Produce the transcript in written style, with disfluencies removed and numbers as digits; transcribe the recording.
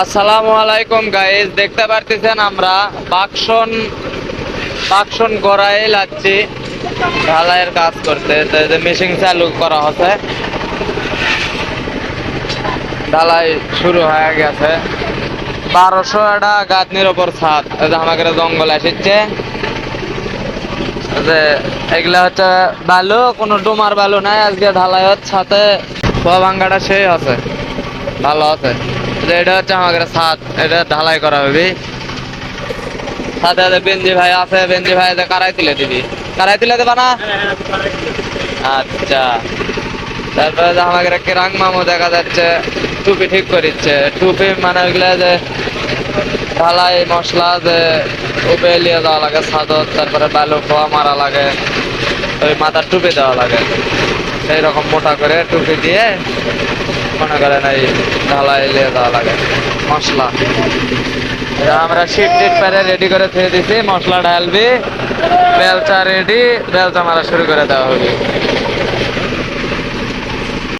আসসালামু আলাইকুম গাইস, দেখতে পারতেছেন আমরা বাক্সন গড়াই যাচ্ছি ঢালাইয়ের কাজ করতে। মেশিন চালু করা হচ্ছে, ঢালাই শুরু হয়ে গেছে। 1200 এটা গাঁথনির ওপর ছাদ। আমাদের জঙ্গল এসেছে, এগুলা হচ্ছে বালু, কোনো ডোমার বালু নাই। আজকে ঢালাইয়ের সাথে ভাঙ্গাটা সেই আছে, ভালো আছে। এটা হচ্ছে আমাদের ছাদ, এটা ঢালাই করা হবে। সাথে সাথে বেঞ্জি ভাই আছে, বেঞ্জি ভাই কারাই তুলে দিবি, কারাই তুলে দেবা না? আচ্ছা, তারপরে আমাদের কিরাং মামু দেখা যাচ্ছে টুপি ঠিক করিচ্ছে। টুপি মানে ওইগুলা যে ঢালাই মশলা যে উপরে নিয়ে দেওয়া লাগে ছাদত, তারপরে বালু খোয়া মারা লাগে, ওই মাথার টুপি দেওয়া লাগে। সেই রকম মোটা করে টুপি দিয়ে মনে করেন এই ঢালাই নিয়ে দেওয়া লাগে মশলা। আমরা শিট টিট পেরে রেডি করে থুয়ে দিছি, মশলা ঢালবি, বেলচা রেডি, বেলচা মারা শুরু করে দেওয়া হবে।